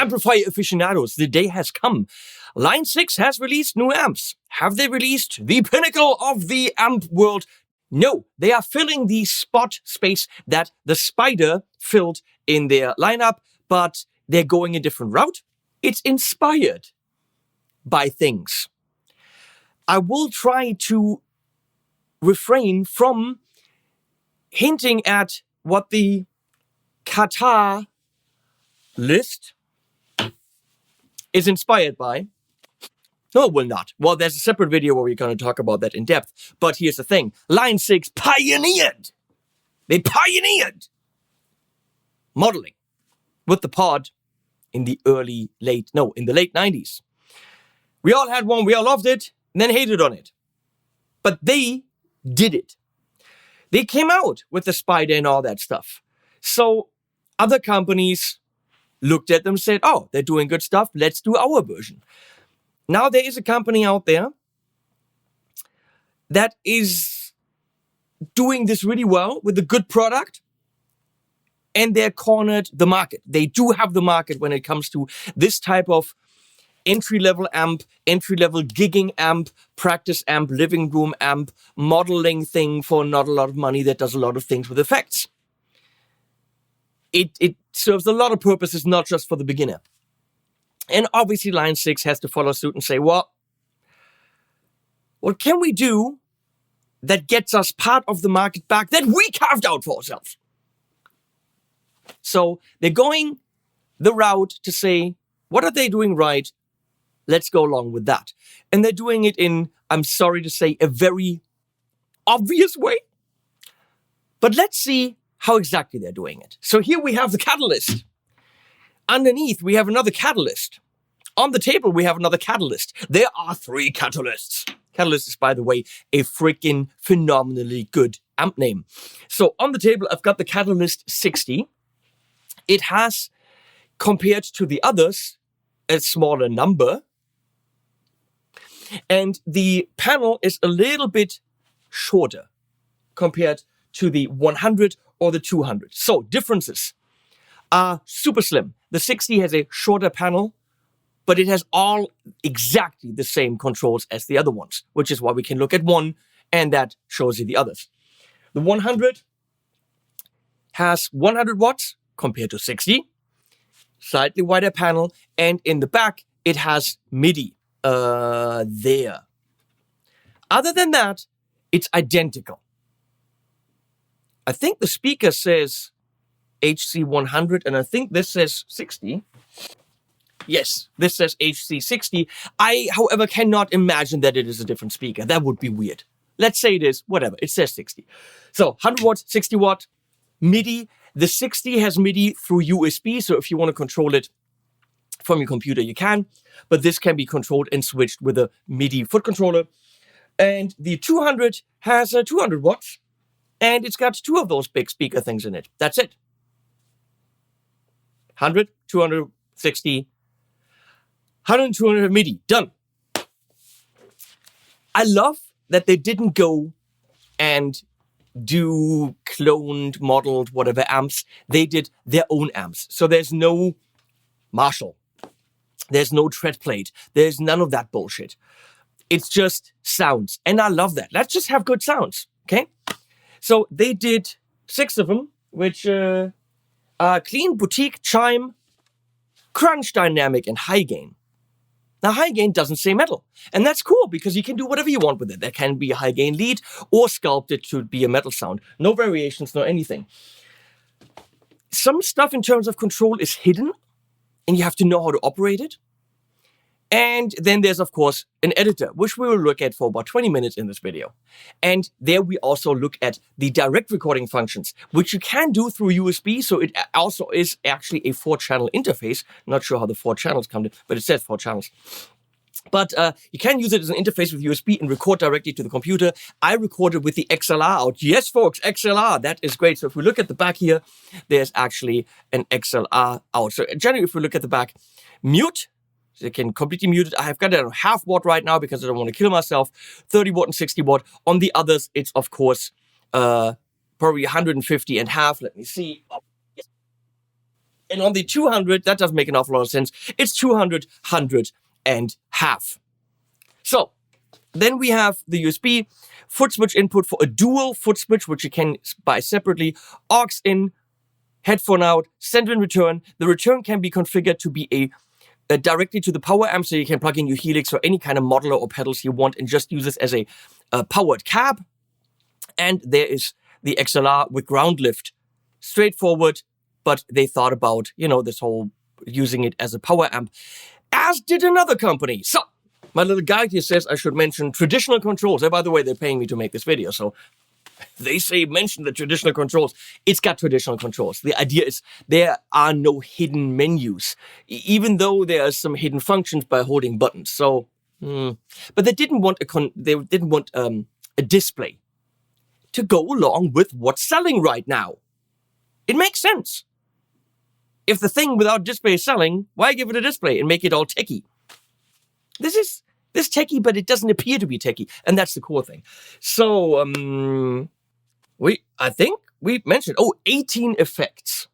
Amplifier aficionados, the day has come. Line 6 has released new amps. Have they released the pinnacle of the amp world? No, they are filling the spot space that the Spider filled in their lineup, but they're going a different route. It's inspired by things. I will try to refrain from hinting at what the Qatar list is inspired by. No, it will not. Well, there's a separate video where we're going to talk about that in depth. But here's the thing. Line 6 pioneered. They pioneered modeling with the pod in the late 90s. We all had one, we all loved it, and then hated on it. But they did it. They came out with the Spider and all that stuff. So other companies looked at them and said, oh, they're doing good stuff, let's do our version. Now there is a company out there that is doing this really well with a good product, and they're cornered the market. They do have the market when it comes to this type of entry-level amp, entry-level gigging amp, practice amp, living room amp, modeling thing for not a lot of money that does a lot of things with effects. It serves a lot of purposes, not just for the beginner. And obviously Line 6 has to follow suit and say, well, what can we do that gets us part of the market back that we carved out for ourselves? So they're going the route to say, what are they doing right? Let's go along with that. And they're doing it in, I'm sorry to say, a very obvious way. But let's see how exactly they're doing it. So here we have the catalyst. Underneath, we have another catalyst. On the table, we have another catalyst. There are 3 catalysts. Catalyst is, by the way, a freaking phenomenally good amp name. So on the table, I've got the Catalyst 60. It has, compared to the others, a smaller number. And the panel is a little bit shorter compared to the 100 or the 200. So differences are super slim. The 60 has a shorter panel, but it has all exactly the same controls as the other ones, which is why we can look at one and that shows you the others. The 100 has 100 watts compared to 60, slightly wider panel, and in the back it has MIDI there. Other than that, it's identical. I think the speaker says HC100, and I think this says 60. Yes, this says HC60. I, however, cannot imagine that it is a different speaker. That would be weird. Let's say it is, whatever, it says 60. So 100 watts, 60 watt, MIDI. The 60 has MIDI through USB, so if you want to control it from your computer, you can. But this can be controlled and switched with a MIDI foot controller. And the 200 has 200 watts, and it's got 2 of those big speaker things in it. That's it. 100, 200, 60, 100 and 200 MIDI. Done. I love that they didn't go and do cloned, modeled, whatever amps. They did their own amps. So there's no Marshall. There's no tread plate. There's none of that bullshit. It's just sounds. And I love that. Let's just have good sounds. Okay? So they did 6 of them, which are clean, boutique, chime, crunch, dynamic, and high gain. Now, high gain doesn't say metal. And that's cool because you can do whatever you want with it. There can be a high gain lead or sculpt it to be a metal sound. No variations, no anything. Some stuff in terms of control is hidden and you have to know how to operate it. And then there's, of course, an editor, which we will look at for about 20 minutes in this video. And there we also look at the direct recording functions, which you can do through USB. So it also is actually a 4-channel interface. Not sure how the 4 channels come in, but it says 4 channels. But you can use it as an interface with USB and record directly to the computer. I recorded with the XLR out. Yes, folks, XLR, that is great. So if we look at the back here, there's actually an XLR out. So generally, if we look at the back, mute. So you can completely mute it. I have got it on 0.5 watt right now because I don't want to kill myself. 30 watt and 60 watt. On the others, it's of course probably 150 and half. Let me see. Oh, yes. And on the 200, that doesn't make an awful lot of sense. It's 200, 100 and half. So then we have the USB foot switch input for a dual foot switch, which you can buy separately. Aux in, headphone out, send and return. The return can be configured to be directly to the power amp, so you can plug in your Helix or any kind of modeler or pedals you want and just use this as a powered cab. And there is the XLR with ground lift. Straightforward, but they thought about, this whole using it as a power amp, as did another company. So my little guide here says I should mention traditional controls. And by the way, they're paying me to make this video, so they say mention the traditional controls. It's got traditional controls. The idea is there are no hidden menus, even though there are some hidden functions by holding buttons. So, but they didn't want a display to go along with what's selling right now. It makes sense. If the thing without display is selling, why give it a display and make it all techie? This is techie, but it doesn't appear to be techie, and that's the core thing. So, I think we mentioned, 18 effects.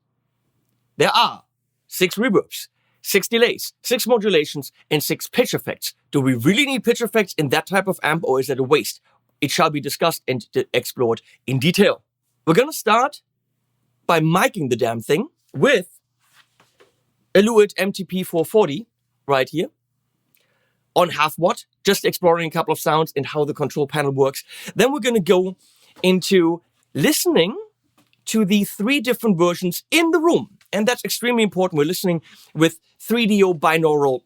There are 6 reverbs, 6 delays, 6 modulations, and 6 pitch effects. Do we really need pitch effects in that type of amp, or is that a waste? It shall be discussed and explored in detail. We're going to start by miking the damn thing with a Lewitt MTP 440 right here on 0.5 watt, just exploring a couple of sounds and how the control panel works. Then we're going to go into listening to the 3 different versions in the room. And that's extremely important. We're listening with 3DO binaural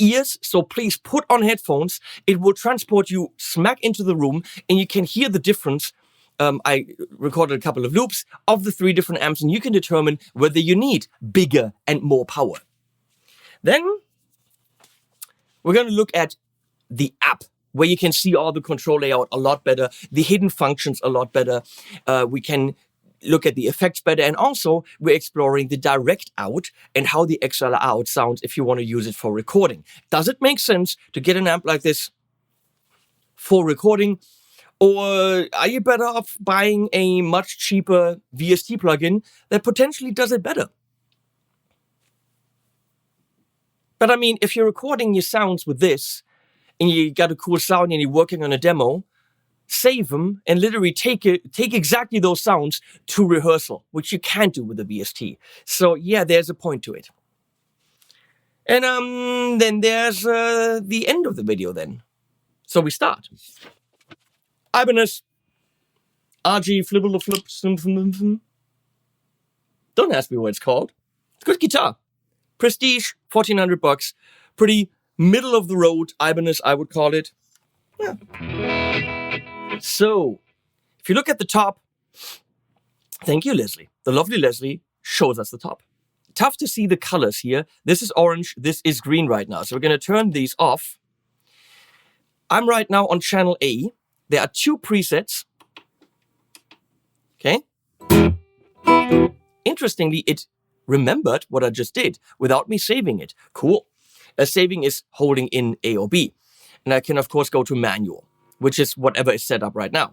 ears, so please put on headphones. It will transport you smack into the room and you can hear the difference. I recorded a couple of loops of the 3 different amps and you can determine whether you need bigger and more power. Then we're going to look at the app, where you can see all the control layout a lot better, the hidden functions a lot better. We can look at the effects better, and also we're exploring the direct out and how the XLR out sounds if you want to use it for recording. Does it make sense to get an amp like this for recording, or are you better off buying a much cheaper VST plugin that potentially does it better? But I mean, if you're recording your sounds with this, and you got a cool sound and you're working on a demo, save them and literally take exactly those sounds to rehearsal, which you can't do with a VST. So yeah, there's a point to it. And then there's the end of the video then. So we start. Ibanez RG Flibble Flip. Don't ask me what it's called. It's good guitar. Prestige, $1,400. Pretty middle of the road Ibanez, I would call it. Yeah. So, if you look at the top, thank you, Leslie. The lovely Leslie shows us the top. Tough to see the colors here. This is orange, this is green right now. So we're going to turn these off. I'm right now on channel A. There are 2 presets. Okay. Interestingly, it remembered what I just did without me saving it. Cool. Saving is holding in A or B. And I can, of course, go to manual, which is whatever is set up right now.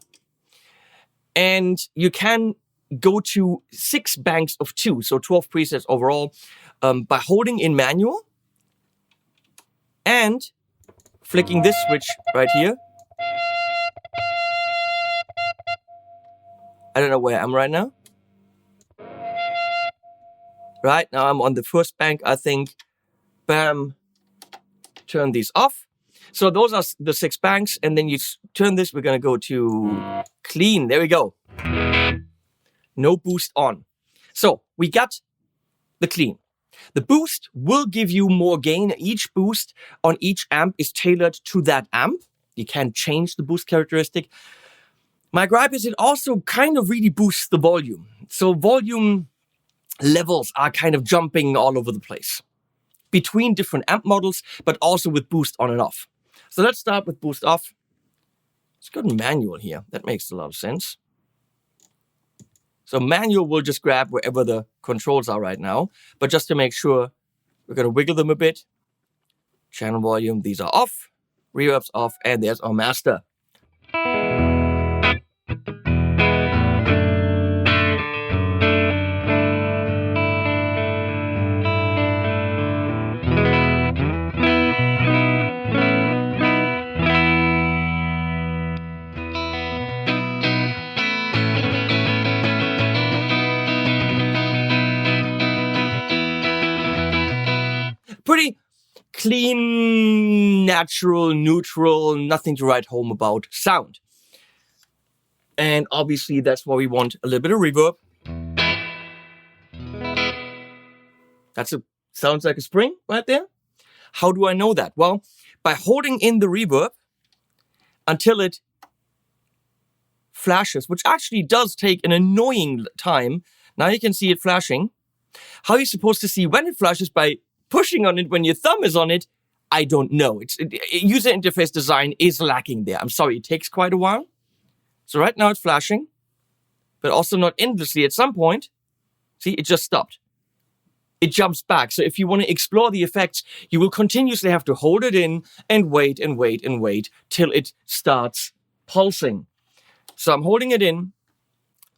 And you can go to 6 banks of 2, so 12 presets overall, by holding in manual and flicking this switch right here. I don't know where I am right now. Right now I'm on the first bank, I think. Bam. Turn these off. So those are the 6 banks, and then you turn this. We're going to go to clean. There we go. No boost on. So we got the clean. The boost will give you more gain. Each boost on each amp is tailored to that amp. You can't change the boost characteristic. My gripe is it also kind of really boosts the volume. So volume levels are kind of jumping all over the place between different amp models, but also with boost on and off. So let's start with boost off. Let's go to manual here. That makes a lot of sense. So manual will just grab wherever the controls are right now. But just to make sure, we're going to wiggle them a bit. Channel volume, these are off. Reverb's off, and there's our master. Pretty clean, natural, neutral, nothing to write home about sound. And obviously that's why we want a little bit of reverb. Sounds like a spring right there. How do I know that? Well, by holding in the reverb until it flashes, which actually does take an annoying time. Now you can see it flashing. How are you supposed to see when it flashes? By pushing on it when your thumb is on it? I don't know. User interface design is lacking there. I'm sorry, it takes quite a while. So right now it's flashing, but also not endlessly. At some point, see, it just stopped. It jumps back. So if you want to explore the effects, you will continuously have to hold it in and wait and wait and wait till it starts pulsing. So I'm holding it in.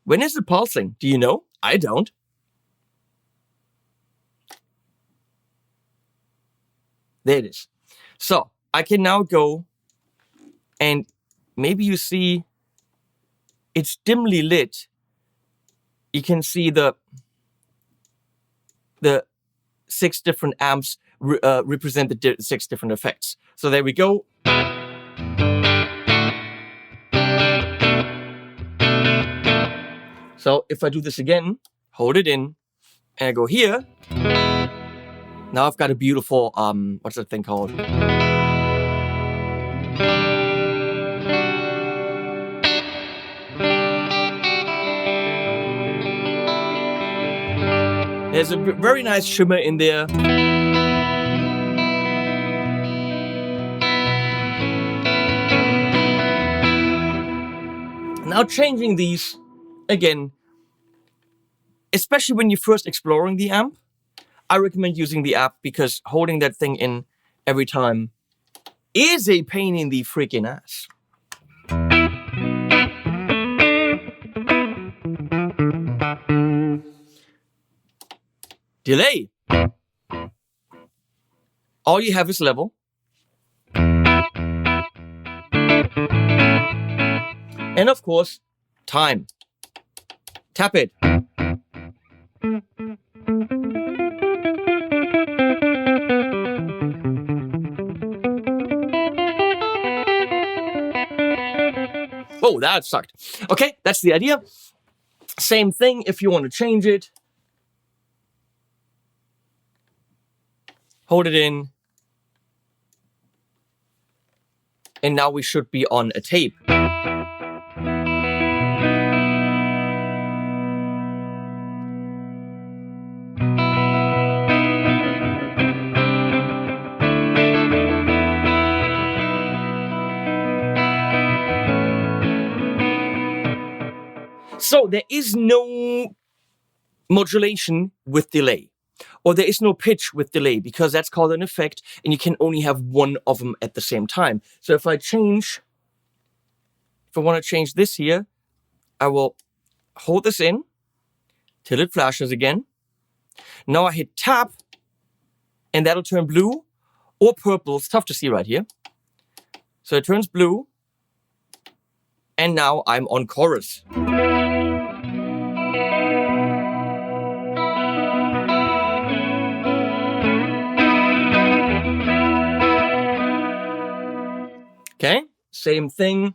When is it pulsing? Do you know? I don't. There it is. So I can now go, and maybe you see it's dimly lit. You can see the 6 different amps represent the 6 different effects. So there we go. So if I do this again, hold it in, and I go here, now I've got a beautiful, what's that thing called? There's a very nice shimmer in there. Now changing these, again, especially when you're first exploring the amp, I recommend using the app because holding that thing in every time is a pain in the freaking ass. Delay. All you have is level. And of course, time. Tap it. Oh, that sucked. Okay, that's the idea. Same thing if you want to change it. Hold it in. And now we should be on a tape. So there is no modulation with delay, or there is no pitch with delay, because that's called an effect and you can only have one of them at the same time. So if I want to change this here, I will hold this in till it flashes again. Now I hit tap and that'll turn blue or purple. It's tough to see right here. So it turns blue and now I'm on chorus. Okay, same thing.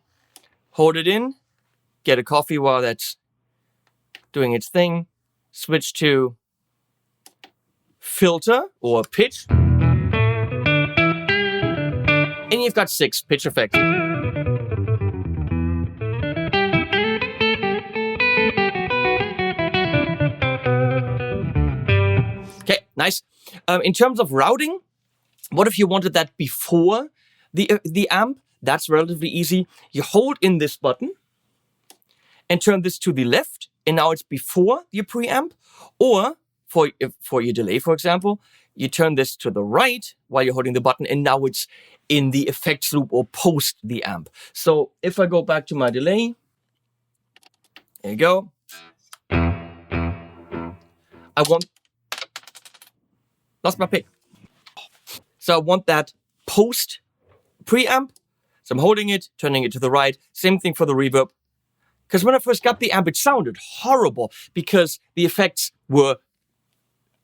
Hold it in, get a coffee while that's doing its thing, switch to filter or pitch. And you've got 6 pitch effects. Okay, nice. In terms of routing, what if you wanted that before the amp? That's relatively easy. You hold in this button and turn this to the left, and now it's before your preamp. Or for your delay, for example, you turn this to the right while you're holding the button, and now it's in the effects loop or post the amp. So if I go back to my delay, there you go. Lost my pick. So I want that post preamp. So I'm holding it, turning it to the right. Same thing for the reverb. Because when I first got the amp, it sounded horrible because the effects were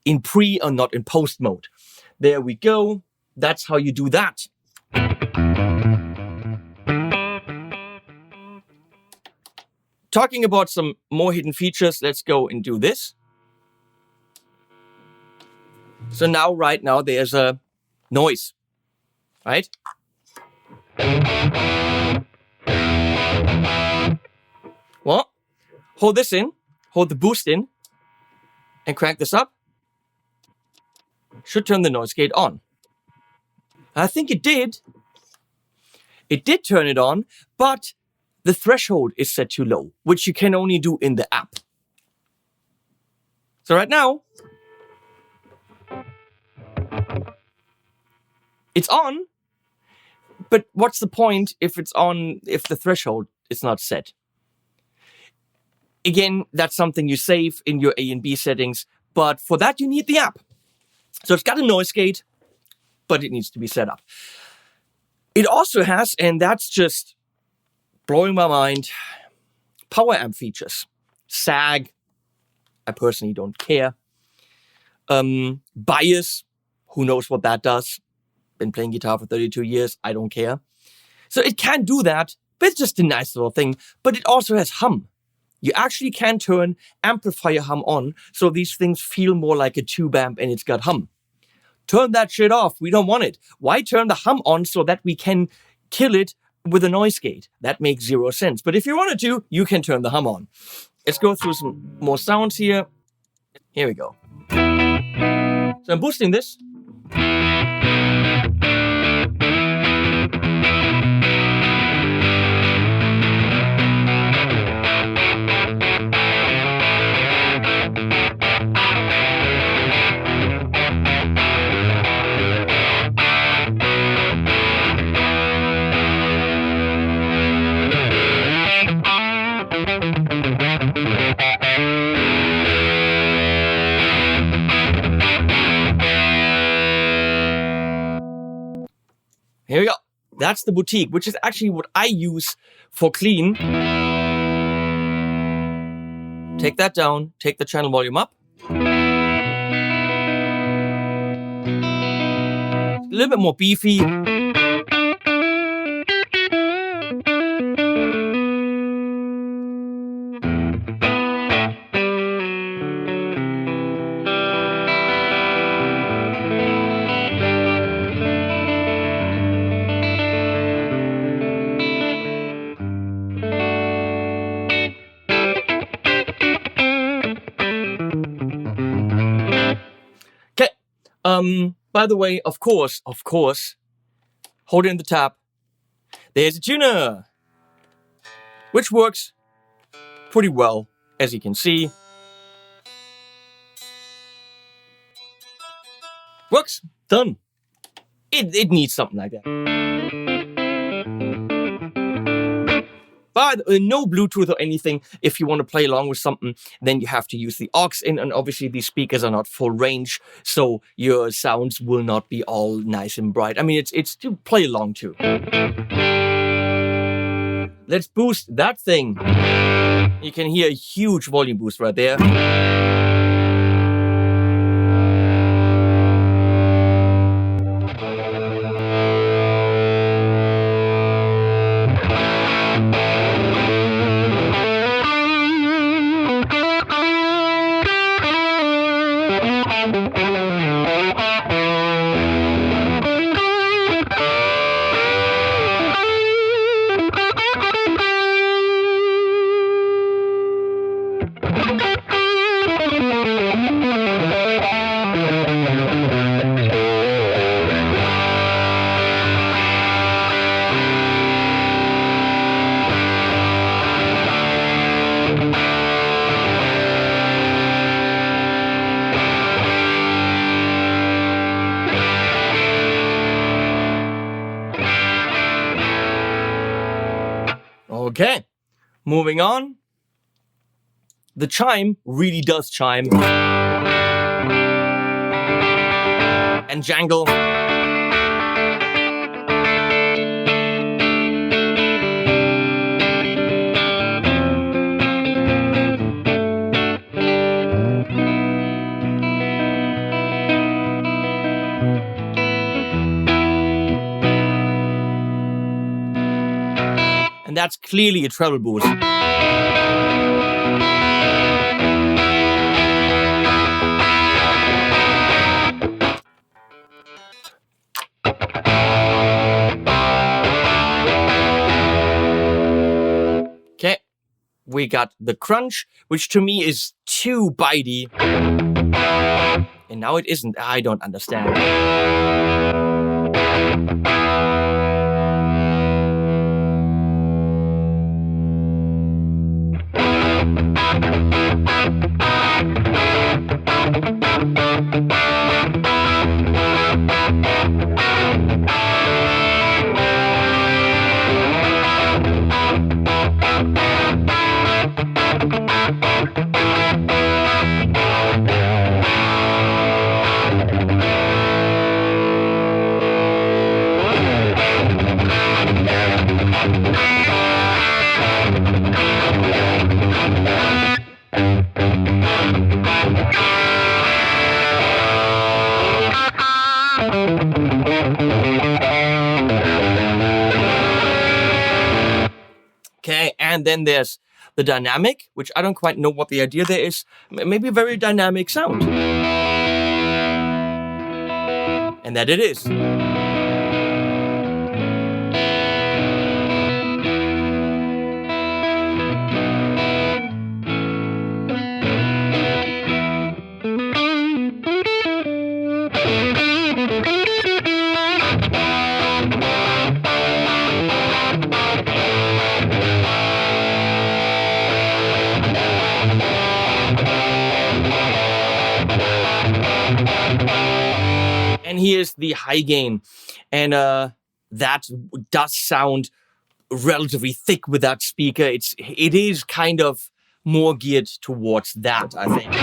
in pre or not in post mode. There we go. That's how you do that. Talking about some more hidden features, let's go and do this. So now, right now, there's a noise, right? Well, hold this in, hold the boost in, and crank this up. Should turn the noise gate on. I think it did. It did turn it on, but the threshold is set too low, which you can only do in the app. So right now, it's on, but what's the point if it's on, if the threshold is not set? Again, that's something you save in your A and B settings, but for that you need the app. So it's got a noise gate, but it needs to be set up. It also has, and that's just blowing my mind, power amp features. SAG, I personally don't care. Bias, who knows what that does? Been playing guitar for 32 years, I don't care. So it can do that, but it's just a nice little thing. But it also has hum. You actually can turn amplifier hum on, so these things feel more like a tube amp and it's got hum. Turn that shit off, we don't want it. Why turn the hum on so that we can kill it with a noise gate? That makes zero sense. But if you wanted to, you can turn the hum on. Let's go through some more sounds here. Here we go. So I'm boosting this. Here we go. That's the boutique, which is actually what I use for clean. Take that down, take the channel volume up. A little bit more beefy. By the way, of course, hold in the tab. There's a tuner, which works pretty well, as you can see. Works, done. It needs something like that. But no Bluetooth or anything. If you want to play along with something, then you have to use the aux in, and obviously these speakers are not full range, so your sounds will not be all nice and bright. I mean, it's to play along to. Let's boost that thing. You can hear a huge volume boost right there. Okay, moving on. The chime really does chime and jangle. And that's clearly a treble boost. Okay, we got the crunch, which to me is too bitey. And now it isn't. I don't understand. Okay, and then there's the dynamic, which I don't quite know what the idea there is. Maybe a very dynamic sound. And that it is. And here's the high gain. And that does sound relatively thick with that speaker. It is kind of more geared towards that, I think.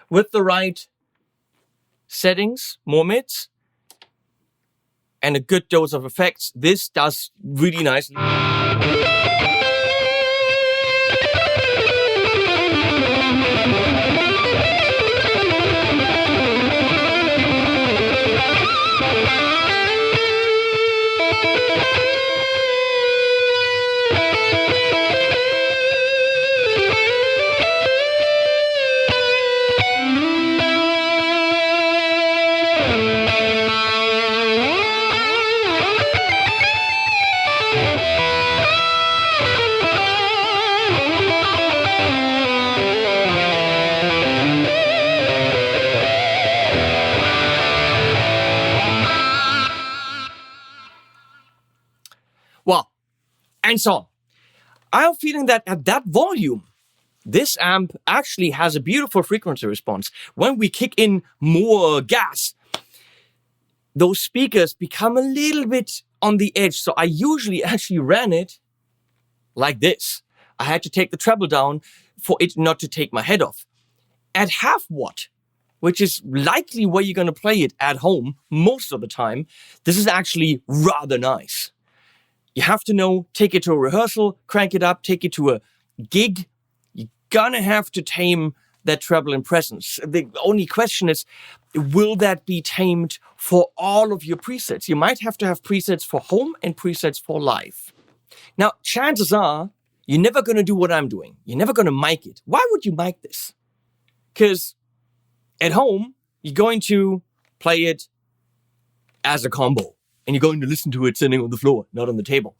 With the right settings, more mids, and a good dose of effects, this does really nicely. Well, and so on. I have a feeling that at that volume, this amp actually has a beautiful frequency response. When we kick in more gas, those speakers become a little bit on the edge. So I usually actually ran it like this. I had to take the treble down for it not to take my head off. At half watt, which is likely where you're going to play it at home most of the time, this is actually rather nice. You have to know, take it to a rehearsal, crank it up, take it to a gig. You're gonna have to tame that treble in presence. The only question is, will that be tamed for all of your presets? You might have to have presets for home and presets for live. Now, chances are you're never going to do what I'm doing. You're never going to mic it. Why would you mic this? Because at home, you're going to play it as a combo. And you're going to listen to it sitting on the floor, not on the table.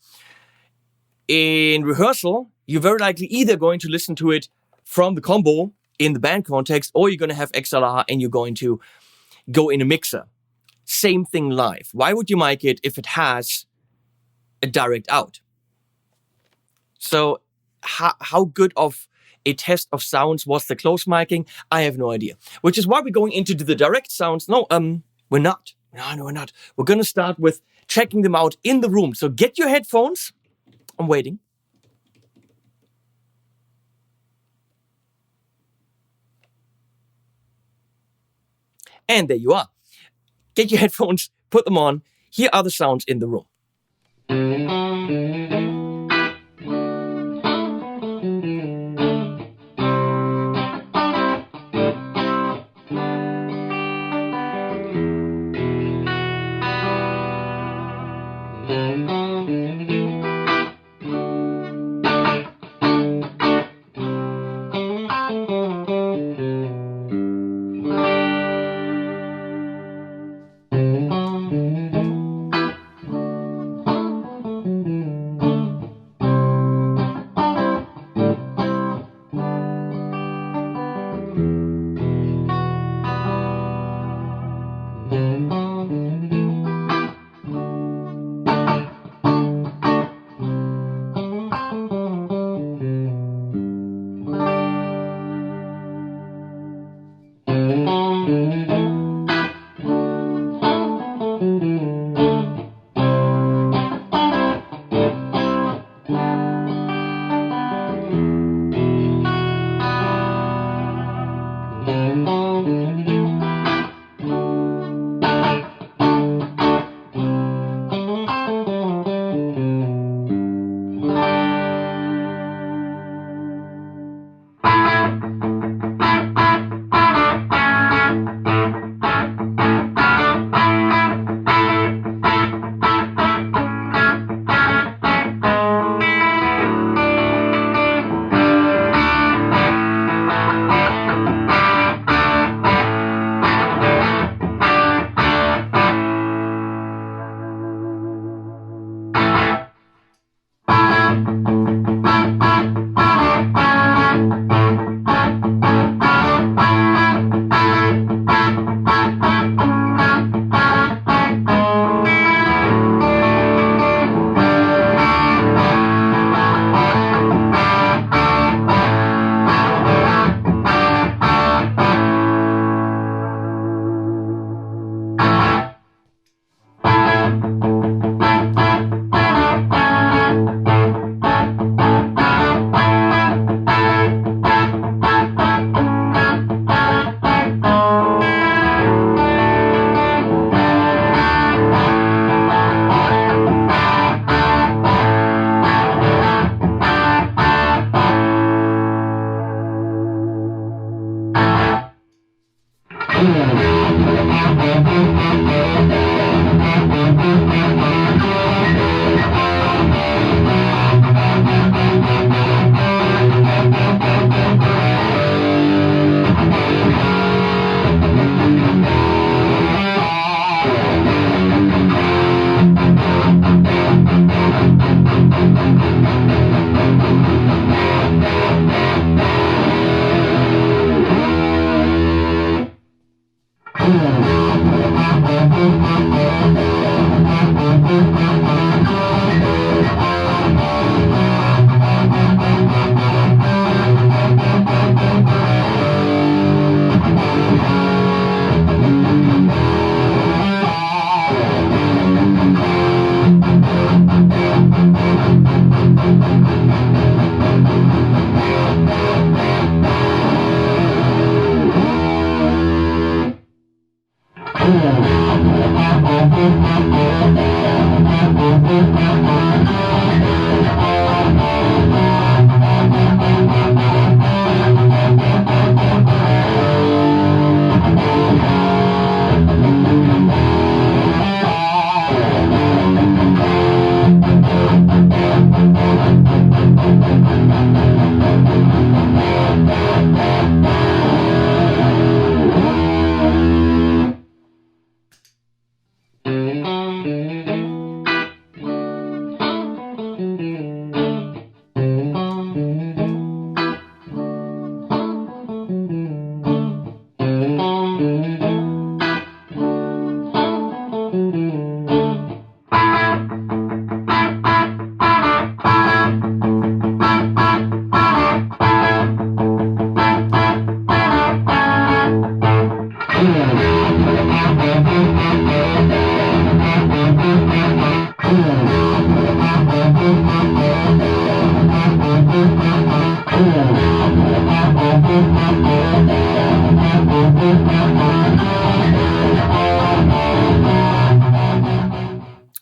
In rehearsal, you're very likely either going to listen to it from the combo in the band context, or you're going to have XLR and you're going to go in a mixer. Same thing live. Why would you mic it if it has a direct out? So how good of a test of sounds was the close miking? I have no idea. Which is why we're going into the direct sounds. No, we're not. No, we're not. We're going to start with checking them out in the room. So get your headphones. I'm waiting. And there you are. Get your headphones, put them on. Here are the sounds in the room.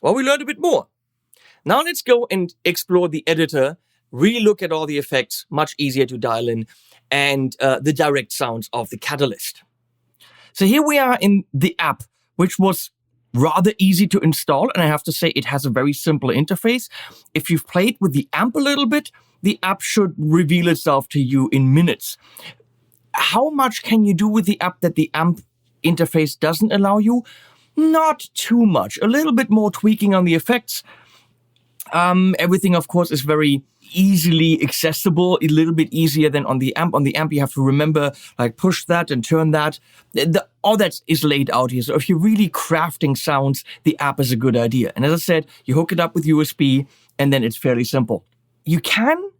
Well, we learned a bit more. Now let's go and explore the editor, really look at all the effects, much easier to dial in, and the direct sounds of the Catalyst. So here we are in the app, which was rather easy to install, and I have to say it has a very simple interface. If you've played with the amp a little bit, the app should reveal itself to you in minutes. How much can you do with the app that the amp interface doesn't allow you? Not too much. A little bit more tweaking on the effects. Everything, of course, is very easily accessible, a little bit easier than on the amp. On the amp, you have to remember, like, push that and turn that. All that is laid out here. So if you're really crafting sounds, the app is a good idea. And as I said, you hook it up with USB, and then it's fairly simple. You can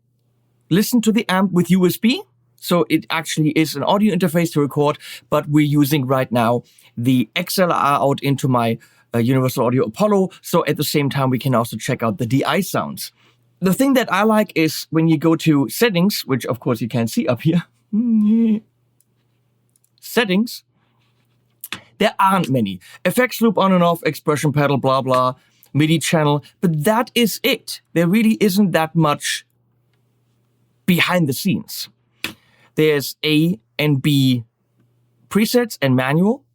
listen to the amp with USB. So it actually is an audio interface to record, but we're using right now the XLR out into my Universal Audio Apollo. So at the same time, we can also check out the DI sounds. The thing that I like is when you go to settings, which of course you can't see up here. Settings. There aren't many. Effects loop on and off, expression pedal, blah, blah, MIDI channel. But that is it. There really isn't that much behind the scenes. There's A and B presets and manual.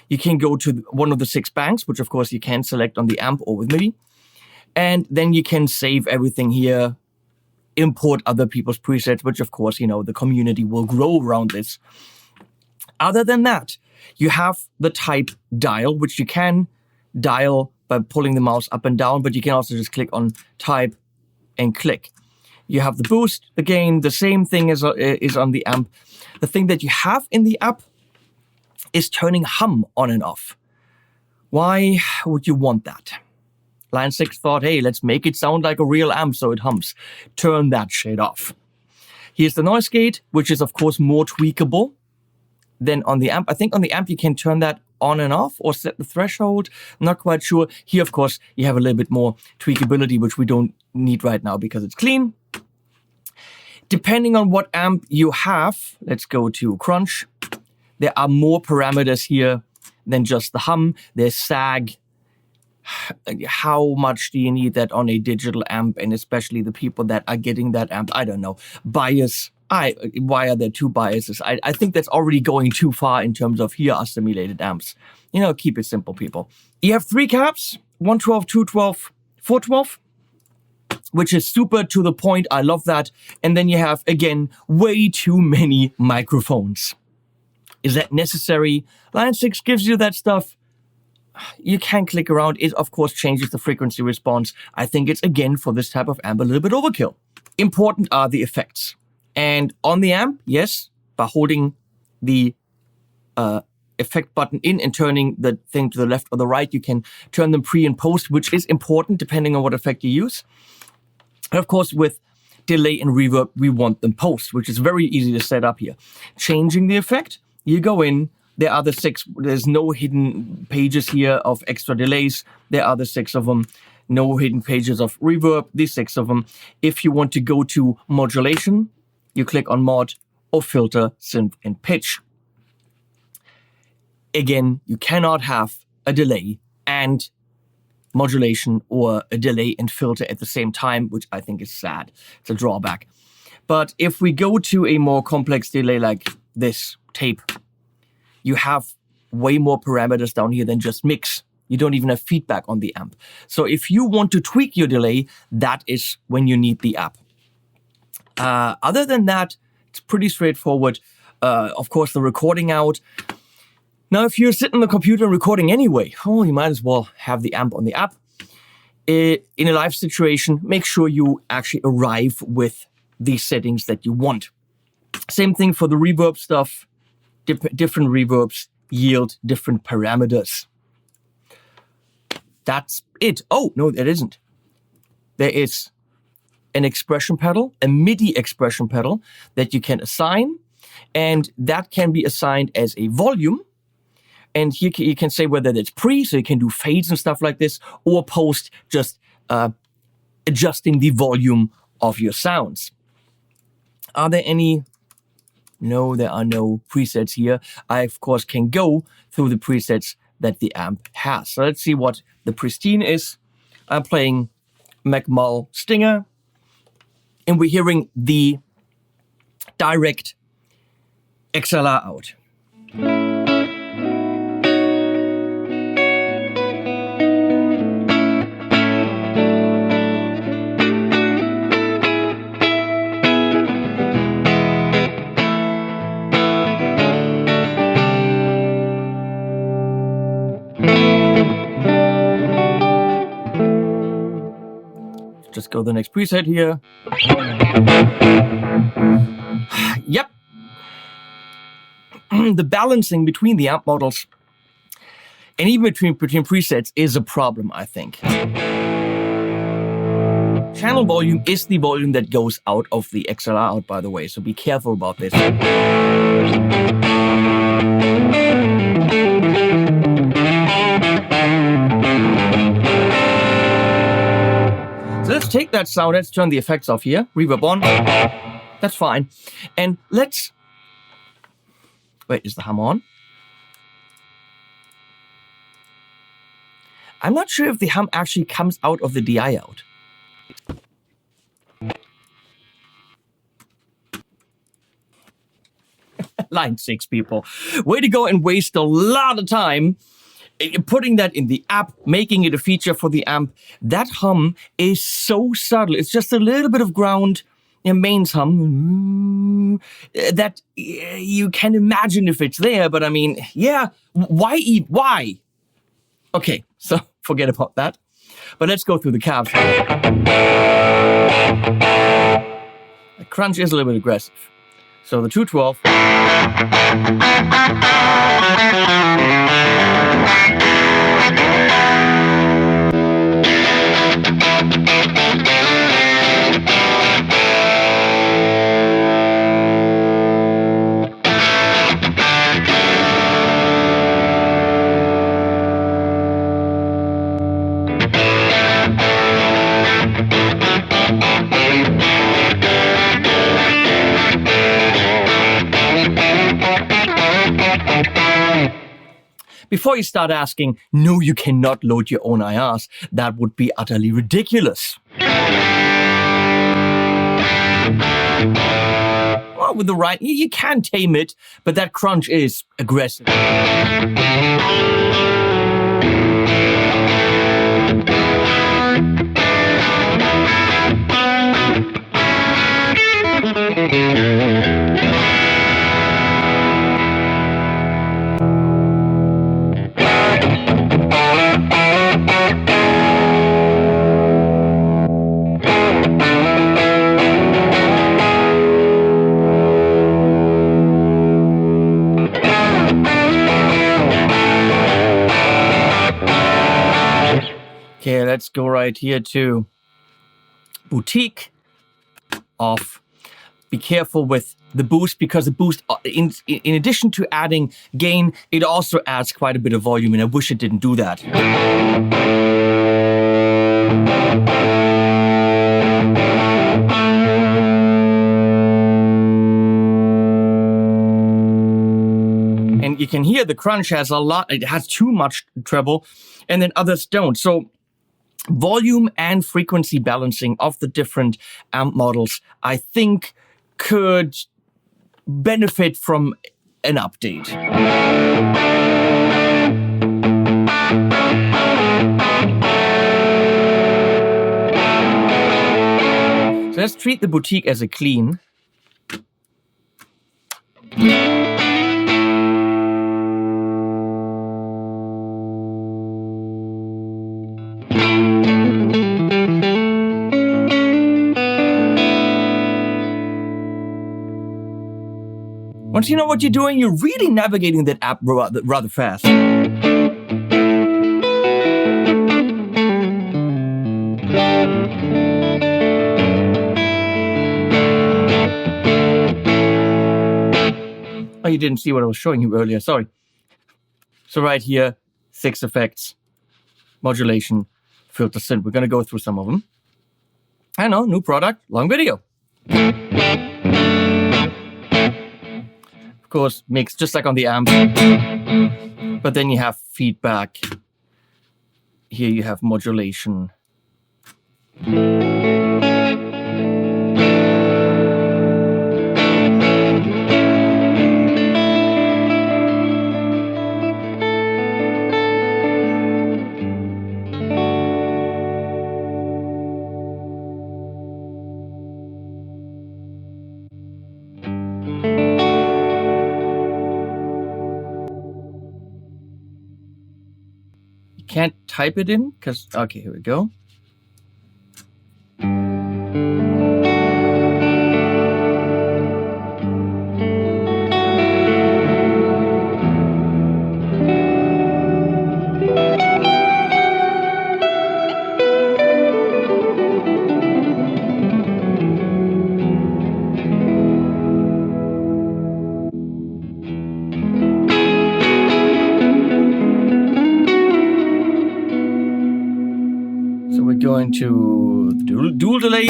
You can go to one of the 6 banks, which of course you can select on the amp or with MIDI. And then you can save everything here, import other people's presets, which of course, you know, the community will grow around this. Other than that, you have the type dial, which you can dial by pulling the mouse up and down, but you can also just click on type and click. You have the boost, the gain, the same thing as is on the amp. The thing that you have in the app is turning hum on and off. Why would you want that? Line 6 thought, hey, let's make it sound like a real amp so it hums. Turn that shit off. Here's the noise gate, which is of course more tweakable than on the amp. I think on the amp you can turn that on and off or set the threshold. I'm not quite sure. Here, of course, you have a little bit more tweakability, which we don't need right now because it's clean. Depending on what amp you have, let's go to crunch. There are more parameters here than just the hum. There's sag. How much do you need that on a digital amp? And especially the people that are getting that amp, I don't know. Bias. Why are there 2 biases? I think that's already going too far in terms of here are simulated amps. You know, keep it simple, people. You have 3 cabs, 112, 212, 412. Which is super to the point. I love that. And then you have, again, way too many microphones. Is that necessary? Line 6 gives you that stuff. You can click around. It, of course, changes the frequency response. I think it's, again, for this type of amp, a little bit overkill. Important are the effects. And on the amp, yes, by holding the effect button in and turning the thing to the left or the right, you can turn them pre and post, which is important depending on what effect you use. And of course, with delay and reverb, we want them post, which is very easy to set up here. Changing the effect, you go in, there are the 6, there's no hidden pages here of extra delays. There are the 6 of them, no hidden pages of reverb, these 6 of them. If you want to go to modulation, you click on mod or filter, synth, and pitch. Again, you cannot have a delay and modulation or a delay and filter at the same time, which I think is sad. It's a drawback. But if we go to a more complex delay like this tape, you have way more parameters down here than just mix. You don't even have feedback on the amp. So if you want to tweak your delay, that is when you need the app. Other than that, it's pretty straightforward. Of course, the recording out. Now, if you're sitting on the computer and recording anyway, you might as well have the amp on the app. In a live situation, make sure you actually arrive with the settings that you want. Same thing for the reverb stuff. Different reverbs yield different parameters. That's it. Oh, no, that isn't. There is an expression pedal, a MIDI expression pedal that you can assign, and that can be assigned as a volume. And here you can say whether it's pre, so you can do fades and stuff like this, or post, just adjusting the volume of your sounds. Are there any? No, there are no presets here. I, of course, can go through the presets that the amp has. So let's see what the pristine is. I'm playing McMull Stinger, and we're hearing the direct XLR out. Just go to the next preset here. Yep. The balancing between the amp models and even between presets is a problem, I think. Channel volume is the volume that goes out of the XLR out, by the way, so be careful about this. So let's take that sound, let's turn the effects off here, reverb on, that's fine. And let's, wait, is the hum on? I'm not sure if the hum actually comes out of the DI out. Line 6, people. Way to go and waste a lot of time putting that in the app, making it a feature for the amp. That hum is so subtle. It's just a little bit of ground, mains hum, that you can imagine if it's there, but I mean, yeah, why? Okay, so forget about that. But let's go through the cabs. The crunch is a little bit aggressive. So the 212. Before you start asking, no, you cannot load your own IRs. That would be utterly ridiculous. Well, with the right, you can tame it, but that crunch is aggressive. Okay, let's go right here to boutique, off. Be careful with the boost, because the boost, in addition to adding gain, it also adds quite a bit of volume, and I wish it didn't do that. And you can hear the crunch has a lot, it has too much treble, and then others don't. So volume and frequency balancing of the different amp models, I think, could benefit from an update. So let's treat the boutique as a clean. Once you know what you're doing, you're really navigating that app rather fast. Oh, you didn't see what I was showing you earlier, sorry. So right here, 6 effects, modulation, filter synth. We're going to go through some of them. I know, new product, long video. Of course, mix just like on the amp. But then you have feedback. Here you have modulation. Can't type it in because, okay, here we go. So we're going to dual delay.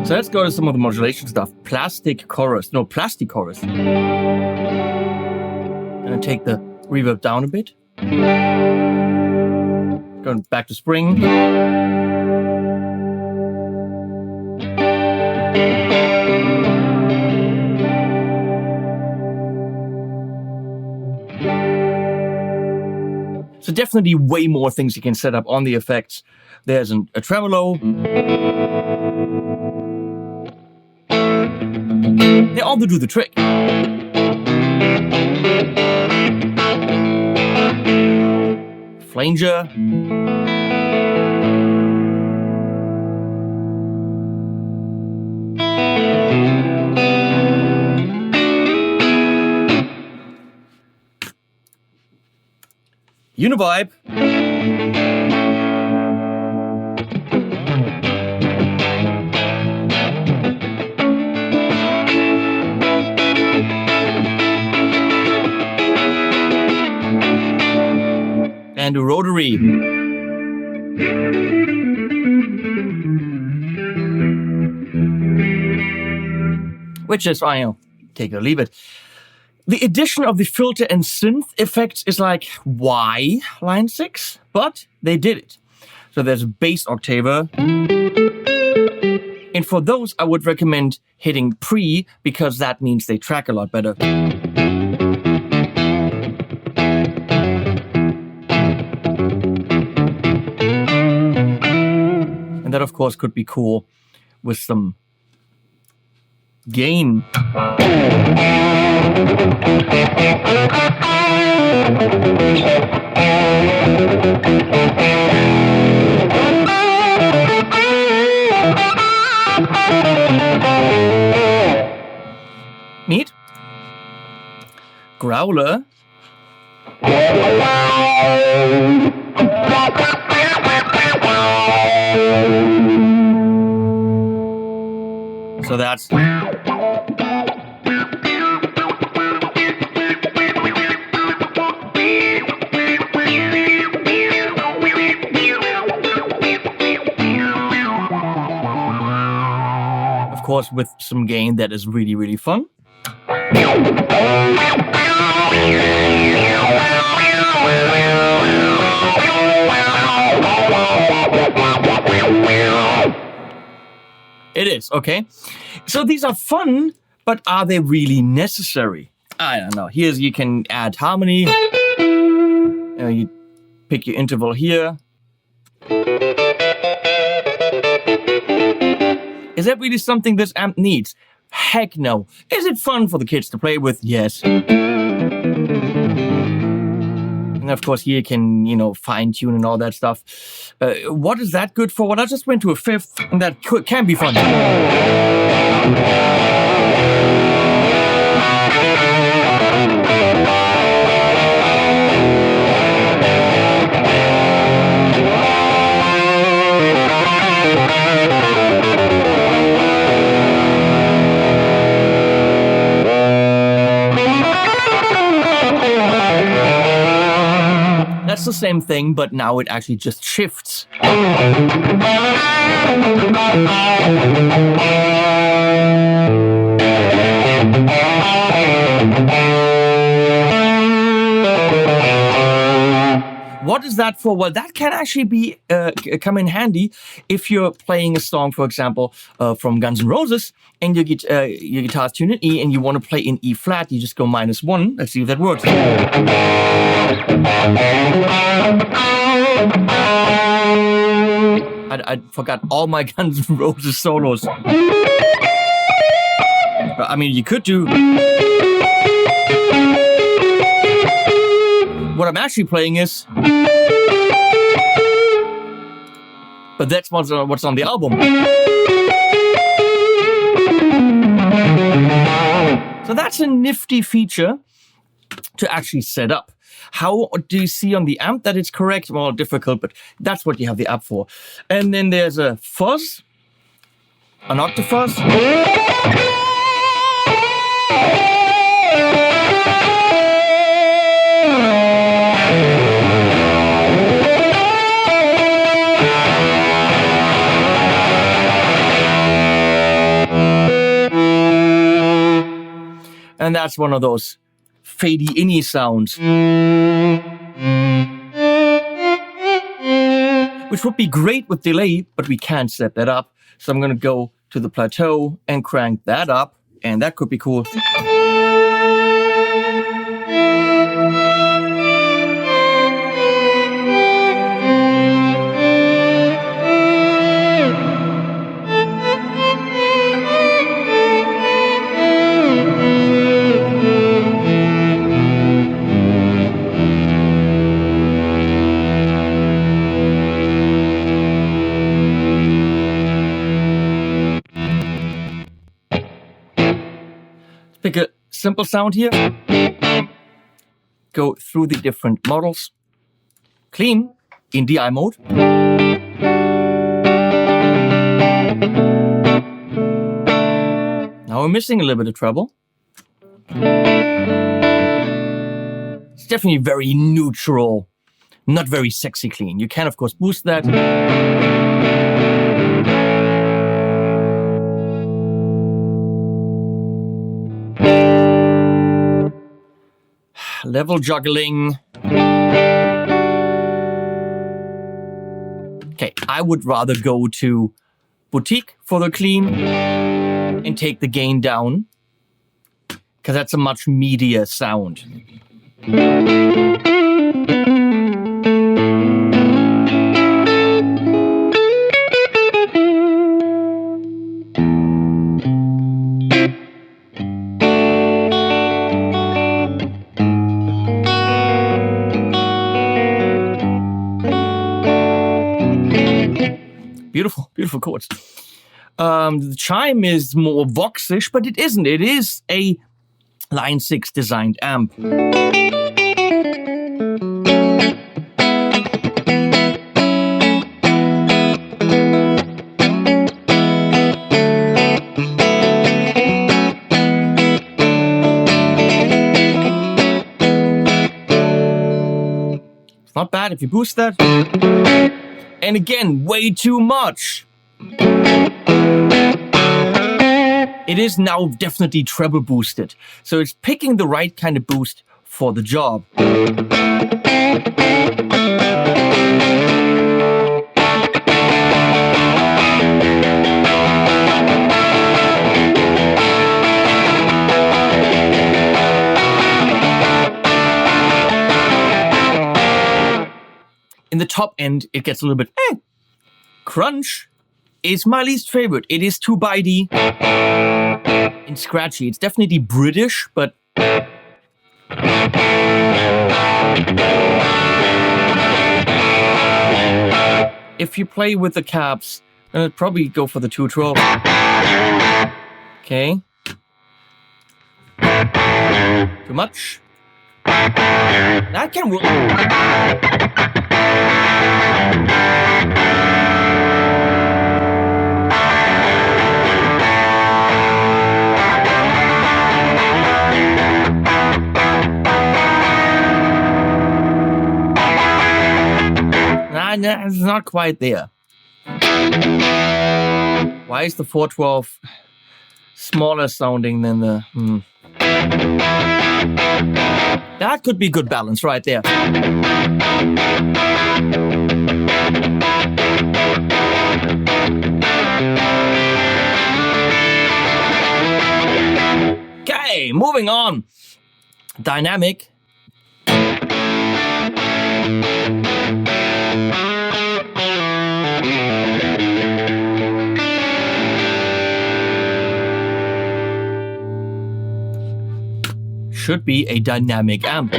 So let's go to some of the modulation stuff. Plastic chorus. Gonna take the reverb down a bit. Going back to spring. So definitely way more things you can set up on the effects. There's a tremolo. They all do the trick. Flanger. Univibe. And a rotary. Which is, I know, take it or leave it. The addition of the filter and synth effects is like, why line 6? But they did it. So there's a bass octaver. And for those, I would recommend hitting pre, because that means they track a lot better. And that, of course, could be cool with some gain. Neat. Growler. So that's of course with some gain that is really, really fun. It is, okay? So these are fun, but are they really necessary? I don't know. Here's, you can add harmony. You pick your interval here. Is that really something this amp needs? Heck no. Is it fun for the kids to play with? Yes. And of course, here you can, fine tune and all that stuff. What is that good for? Well, I just went to a fifth, and that can be fun. the same thing, but now it actually just shifts. What is that for? Well, that can actually be come in handy if you're playing a song, for example, from Guns N' Roses, and your guitar's tuned in E, and you want to play in E flat. You just go -1. Let's see if that works. I forgot all my Guns N' Roses solos. But, I mean, you could do. What I'm actually playing is, but that's what's on the album. So that's a nifty feature to actually set up. How do you see on the amp that it's correct? Well, difficult, but that's what you have the app for. And then there's a fuzz, an octafuzz. And that's one of those fadey inny sounds. Which would be great with delay, but we can't set that up. So I'm going to go to the plateau and crank that up. And that could be cool. Pick a simple sound here. Go through the different models. Clean in DI mode. Now we're missing a little bit of treble. It's definitely very neutral, not very sexy clean. You can, of course, boost that. Level juggling. Okay, I would rather go to Boutique for the clean and take the gain down, because that's a much meatier sound. Beautiful, beautiful chords. The chime is more voxish, but it isn't. It is a Line 6 designed amp. It's not bad if you boost that. And again, way too much. It is now definitely treble boosted. So it's picking the right kind of boost for the job. In the top end, it gets a little bit crunch is my least favorite. It is too bitey and scratchy. It's definitely British, but if you play with the caps, then I'd probably go for the 212. Okay. Too much. That can work. it's not quite there. Why is the 412 smaller sounding than the... That could be good balance right there. Okay, moving on. Dynamic. Should be a dynamic amp.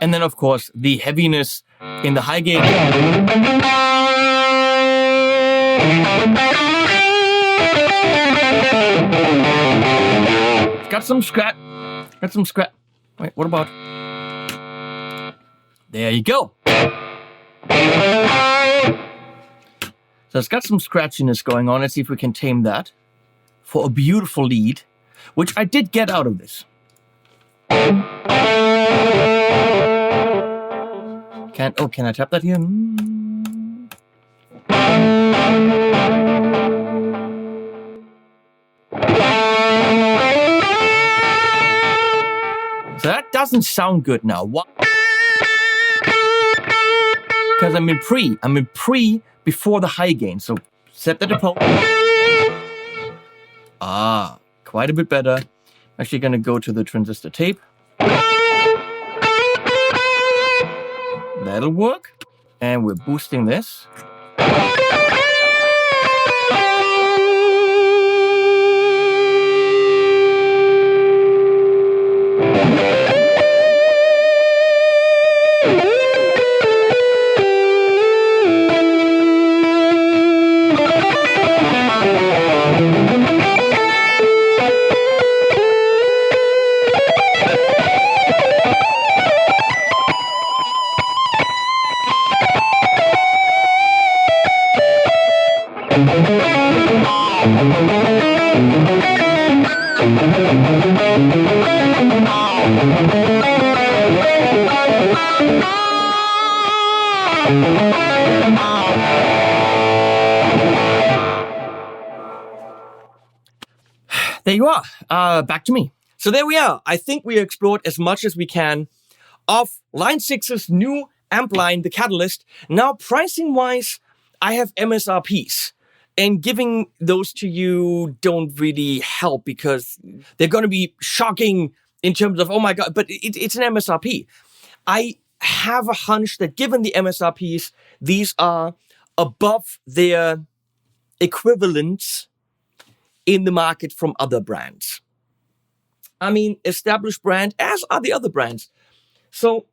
And then, of course, the heaviness in the high gain. Got some scratch. Wait, what about? There you go. So it's got some scratchiness going on. Let's see if we can tame that for a beautiful lead, which I did get out of this. Can I tap that here? So that doesn't sound good now. Why? Because I'm in pre before the high gain. So set that approach. Quite a bit better. Actually gonna go to the transistor tape. That'll work. And we're boosting this. There you are. Back to me. So there we are. I think we explored as much as we can of Line 6's new amp line, the Catalyst. Now, pricing-wise, I have MSRPs. And giving those to you don't really help because they're going to be shocking in terms of, oh my God, but it's an MSRP. I have a hunch that given the MSRPs, these are above their equivalents in the market from other brands. I mean, established brand, as are the other brands. So,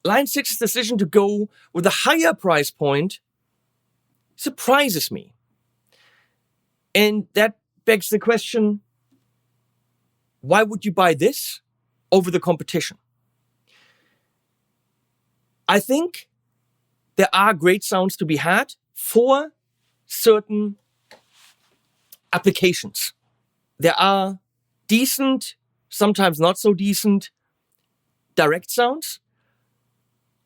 Line 6's decision to go with a higher price point surprises me. And that begs the question, why would you buy this over the competition? I think there are great sounds to be had for certain applications. There are decent, sometimes not so decent, direct sounds.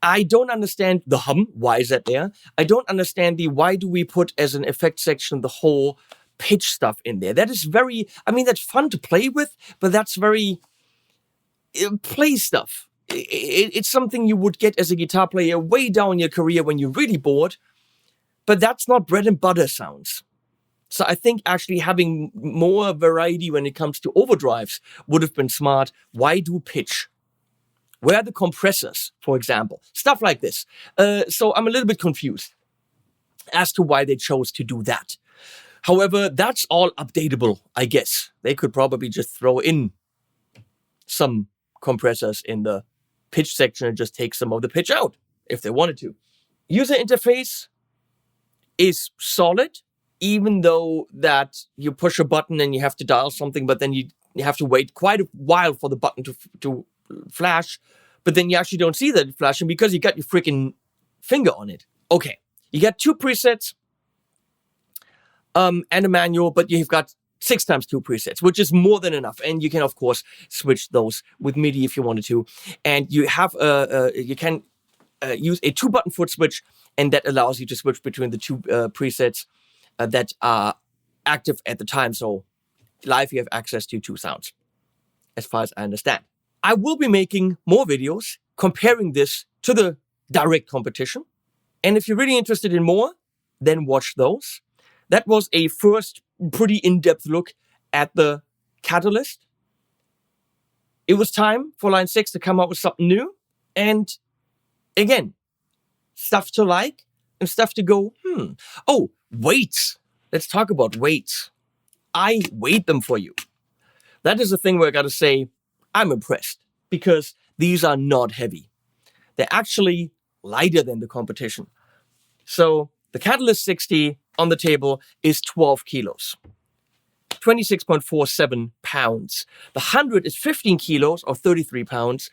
I don't understand the hum. Why is that there? I don't understand the why do we put as an effect section the whole pitch stuff in there. That is very, I mean, that's fun to play with, but that's very play stuff. It's something you would get as a guitar player way down your career when you're really bored, but that's not bread and butter sounds. So I think actually having more variety when it comes to overdrives would have been smart. Why do pitch? Where are the compressors, for example? Stuff like this. So I'm a little bit confused. as to why they chose to do that. However, that's all updatable, I guess. They could probably just throw in some compressors in the pitch section and just take some of the pitch out if they wanted to. User interface is solid, even though that you push a button and you have to dial something, but then you have to wait quite a while for the button to flash, but then you actually don't see that flashing because you got your freaking finger on it. Okay, you got 2 presets and a manual, but you've got 6 times 2 presets, which is more than enough. And you can, of course, switch those with MIDI if you wanted to. And you have you can use a 2-button foot switch, and that allows you to switch between the 2 presets that are active at the time. So live, you have access to 2 sounds, as far as I understand. I will be making more videos comparing this to the direct competition. And if you're really interested in more, then watch those. That was a first pretty in-depth look at the Catalyst. It was time for Line 6 to come out with something new. And again, stuff to like and stuff to go, Oh, weights. Let's talk about weights. I weighed them for you. That is the thing where I got to say, I'm impressed because these are not heavy. They're actually lighter than the competition. So the Catalyst 60 on the table is 12 kilos, 26.47 pounds. The 100 is 15 kilos or 33 pounds.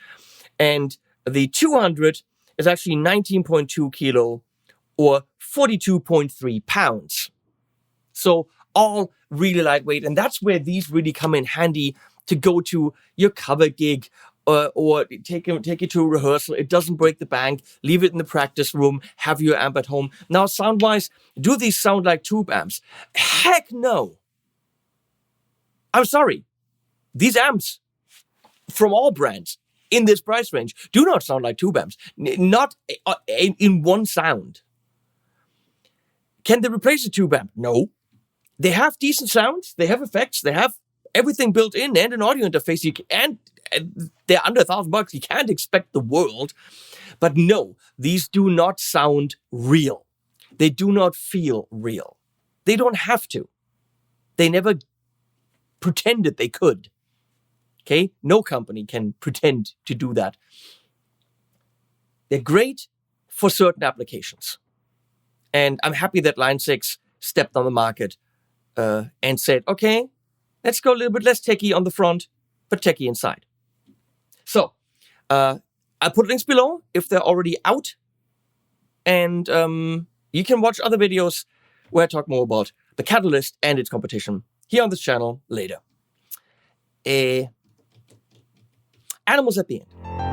And the 200 is actually 19.2 kilo or 42.3 pounds. So all really lightweight. And that's where these really come in handy to go to your cover gig or take it to a rehearsal. It doesn't break the bank. Leave it in the practice room. Have your amp at home. Now, sound-wise, do these sound like tube amps? Heck no. I'm sorry. These amps from all brands in this price range do not sound like tube amps. Not in one sound. Can they replace a tube amp? No. They have decent sounds. They have effects. They have everything built in and an audio interface. And they're under $1,000. You can't expect the world. But no, these do not sound real. They do not feel real. They don't have to. They never pretended they could. Okay? No company can pretend to do that. They're great for certain applications. And I'm happy that Line 6 stepped on the market and said, okay, let's go a little bit less techie on the front, but techie inside. So, I'll put links below if they're already out. And you can watch other videos where I talk more about the Catalyst and its competition here on this channel later. Animals at the end.